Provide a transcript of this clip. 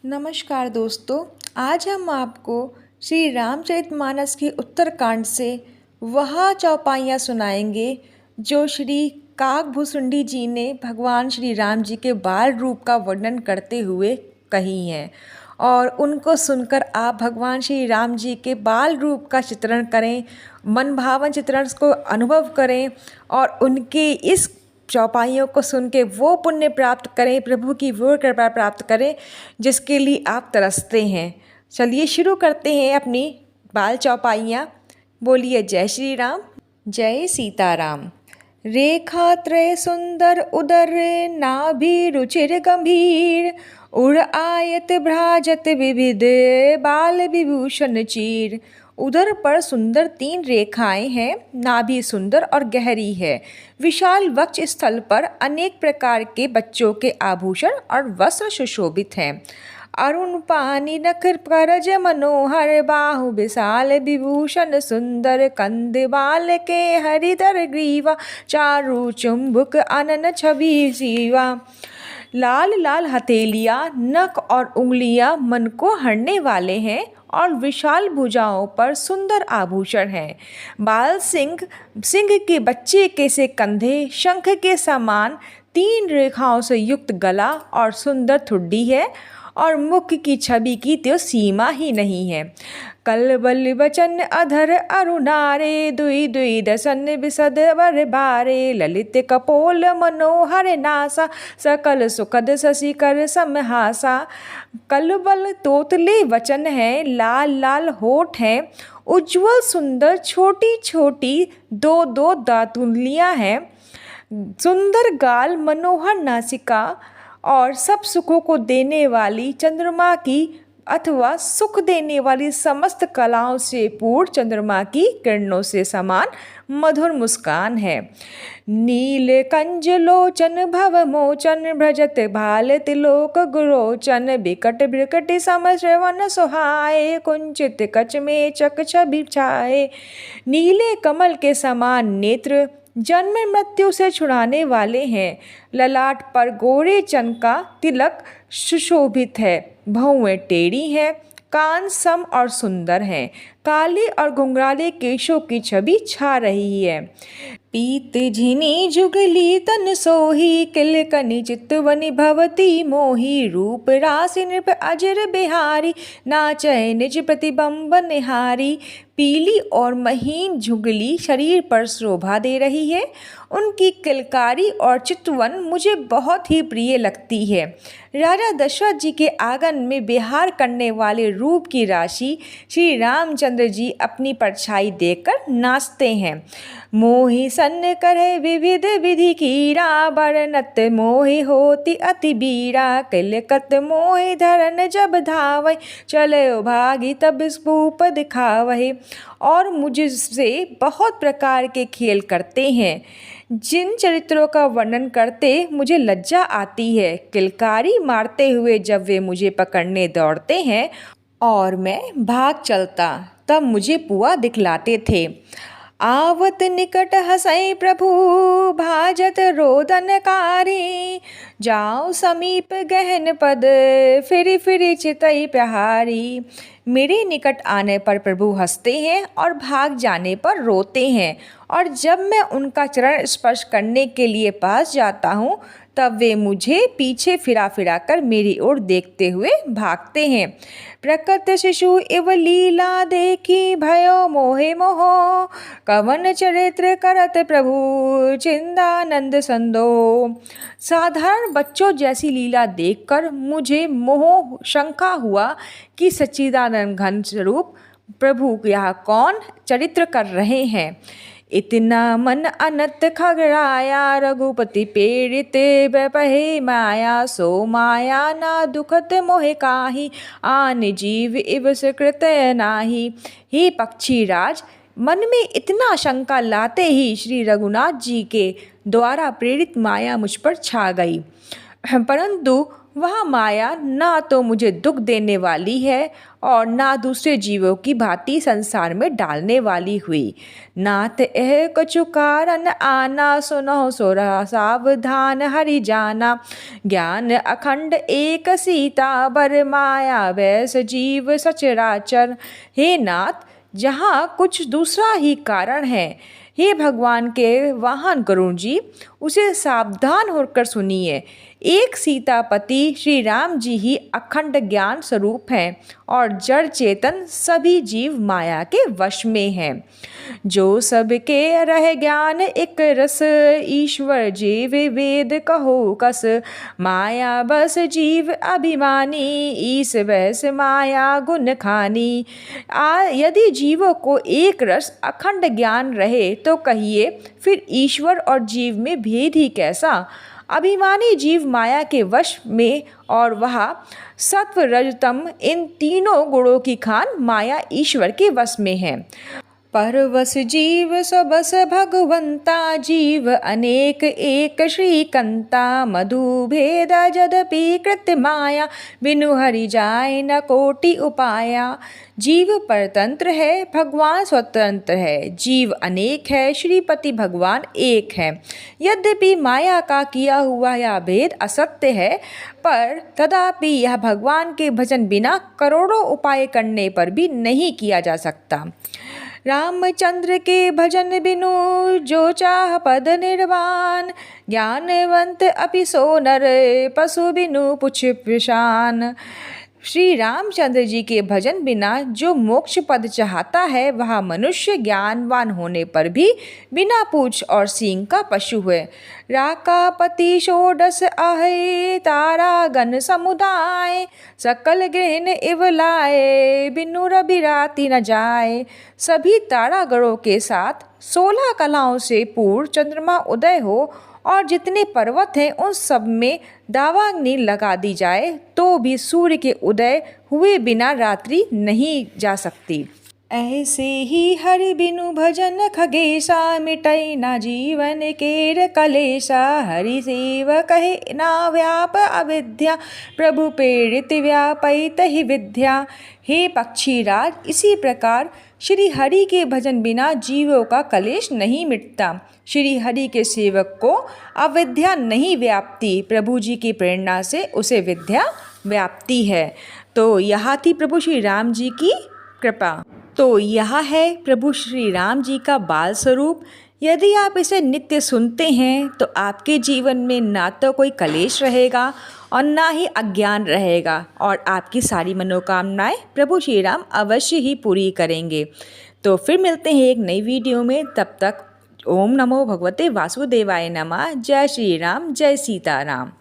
नमस्कार दोस्तों। आज हम आपको श्री रामचरितमानस के उत्तरकांड से वह चौपाइयाँ सुनाएंगे जो श्री काकभूषुंडी जी ने भगवान श्री राम जी के बाल रूप का वर्णन करते हुए कही हैं। और उनको सुनकर आप भगवान श्री राम जी के बाल रूप का चित्रण करें, मन भावन चित्रण को अनुभव करें और उनके इस चौपाइयों को सुन के वो पुण्य प्राप्त करें, प्रभु की वो कृपा प्राप्त करें जिसके लिए आप तरसते हैं। चलिए शुरू करते हैं अपनी बाल चौपाइयाँ। बोलिए जय श्री राम, जय सीताराम। रेखा त्रय सुंदर उदर नाभि रुचिर गंभीर, उड़ आयत भ्राजत विविध बाल विभूषण चीर। उदर पर सुंदर 3 रेखाएं हैं, नाभि सुंदर और गहरी है। विशाल वक्ष स्थल पर अनेक प्रकार के बच्चों के आभूषण और वस्त्र सुशोभित हैं। अरुण पानी नखर करज मनोहर, बाहु विशाल विभूषण सुंदर, कंद बाल के हरिधर ग्रीवा, चारु चुंबक अनन छवि जीवा। लाल लाल हथेलियाँ, नख और उंगलियाँ मन को हरने वाले हैं और विशाल भुजाओं पर सुंदर आभूषण हैं। बाल सिंह के बच्चे के से कंधे शंख के समान 3 रेखाओं से युक्त गला और सुंदर ठुड्डी है और मुख की छवि की तो सीमा ही नहीं है। कलबल वचन अधर अरुणारे, दुई दुई दसन विसद वर बारे, ललित कपोल मनोहर नासा, सकल सुखद शशिकर समहासा। कलबल तोतले वचन है, लाल लाल होठ हैं, उज्ज्वल सुंदर छोटी छोटी 2 दातुलियाँ हैं, सुंदर गाल, मनोहर नासिका और सब सुखों को देने वाली चंद्रमा की अथवा सुख देने वाली समस्त कलाओं से पूर्ण चंद्रमा की किरणों से समान मधुर मुस्कान है। नील कंज लोचन भव मोचन, भ्रजत भाल तिलोक गुरोचन, बिकट बिकट सम श्रवण सुहाए, कुंचित कच में चक छवि छाए। नीले कमल के समान नेत्र जन्म मृत्यु से छुड़ाने वाले हैं। ललाट पर गोरे चन का तिलक सुशोभित है। भौवें टेढ़ी हैं, कान सम और सुंदर हैं। काले और घुंघराले केशों की छवि छा रही है। पीत झिनी जुगली तन सोही, किलकनी चितवनी भवती मोही, रूप राशि नृप अजर बिहारी, नाचय निज प्रतिबंब निहारी। पीली और महीन झुगली शरीर पर शोभा दे रही है। उनकी किलकारी और चितवन मुझे बहुत ही प्रिय लगती है। राजा दशरथ जी के आंगन में विहार करने वाले रूप की राशि श्री रामचंद्र जी अपनी परछाई देकर नाचते हैं। मोहि सन्न करे विविध विधि कीरा, बरनत मोहि होती अति बीरा, किलकत मोहि धरन जब धावै, चले भागी तब भूप दिखावै। और मुझसे बहुत प्रकार के खेल करते हैं। जिन चरित्रों का वर्णन करते मुझे लज्जा आती है। किलकारी मारते हुए जब वे मुझे पकड़ने दौड़ते हैं और मैं भाग चलता तब मुझे पुआ दिखलाते थे। आवत निकट हंसई प्रभु, भाजत रोदनकारी, जाओ समीप गहन पद, फिरी फिरी चितई प्यारी। मेरे निकट आने पर प्रभु हंसते हैं और भाग जाने पर रोते हैं, और जब मैं उनका चरण स्पर्श करने के लिए पास जाता हूँ तब वे मुझे पीछे फिरा फिरा कर मेरी ओर देखते हुए भागते हैं। प्रकट शिशु इव लीला देखी, भयो मोहे मोहो, कवन चरित्र करत प्रभु, चिंदानंद संदो। साधारण बच्चों जैसी लीला देखकर मुझे मोह शंका हुआ कि सच्चिदानंद घन स्वरूप प्रभु यहाँ कौन चरित्र कर रहे हैं। इतना मन अनत खगड़ाया, रघुपति प्रेरित बपहे माया, सो माया ना दुखत मोहे काहि, आन जीव इव सुकृत नाही। हे पक्षी राज, मन में इतना शंका लाते ही श्री रघुनाथ जी के द्वारा प्रेरित माया मुझ पर छा गई, परंतु वह माया ना तो मुझे दुख देने वाली है और ना दूसरे जीवों की भांति संसार में डालने वाली हुई। नाथ एह कछु कारण आना, सुनो सोरा सावधान हरि जाना। ज्ञान अखंड एक सीता, बर माया वैस जीव सचराचर। हे नाथ, जहाँ कुछ दूसरा ही कारण है, हे भगवान के वाहन करुण जी, उसे सावधान होकर सुनिए। एक सीतापति श्री राम जी ही अखंड ज्ञान स्वरूप हैं और जड़ चेतन सभी जीव माया के वश में हैं। जो सबके रह ज्ञान एक रस, ईश्वर जीव वेद कहो कस। माया बस जीव अभिमानी, ईस बस माया गुण खानी। यदि जीवों को एक रस अखंड ज्ञान रहे तो कहिए फिर ईश्वर और जीव में भेद ही कैसा। अभिमानी जीव माया के वश में और वह सत्व रजतम इन तीनों गुणों की खान माया ईश्वर के वश में है। परवश जीव सबस भगवंता, जीव अनेक एक श्रीकंता। मधु भेद जदपि कृत माया, बिनु हरि जाय न कोटि उपाया। जीव परतंत्र है, भगवान स्वतंत्र है। जीव अनेक है, श्रीपति भगवान एक है। यद्यपि माया का किया हुआ यह भेद असत्य है, पर तथापि यह भगवान के भजन बिना करोड़ों उपाय करने पर भी नहीं किया जा सकता। रामचंद्र के भजन बिनु जो चाह पद निर्वाण, ज्ञानवंत अपि सो नर, पशु बिनु पुछ पिशान। श्री रामचंद्र जी के भजन बिना जो मोक्ष पद चाहता है, वह मनुष्य ज्ञानवान होने पर भी बिना पूछ और सींग का पशु है। राकापति षोडश आहे, तारा गण समुदाय। सकल ग्रहण इव लाए, बिनु रवि राति न जाए। सभी तारागणों के साथ 16 कलाओं से पूर्ण चंद्रमा उदय हो और जितने पर्वत हैं उन सब में दावाग्नि लगा दी जाए तो भी सूर्य के उदय हुए बिना रात्रि नहीं जा सकती। ऐसे ही हरि बिनु भजन खगेशा, मिटै ना जीवन केर कलेशा। हरि सेव कहे ना व्याप अविद्या, प्रभु प्रेरित व्यापैत ही विद्या। हे पक्षीराज, इसी प्रकार श्री हरि के भजन बिना जीवों का कलेश नहीं मिटता। श्री हरि के सेवक को अविद्या नहीं व्याप्ति, प्रभु जी की प्रेरणा से उसे विद्या व्याप्ति है। तो यहाँ थी प्रभु श्री राम जी की कृपा। तो यह है प्रभु श्री राम जी का बाल स्वरूप। यदि आप इसे नित्य सुनते हैं तो आपके जीवन में ना तो कोई कलेश रहेगा और ना ही अज्ञान रहेगा और आपकी सारी मनोकामनाएं प्रभु श्री राम अवश्य ही पूरी करेंगे। तो फिर मिलते हैं एक नई वीडियो में। तब तक ओम नमो भगवते वासुदेवाय नमः। जय श्री राम, जय सीताराम।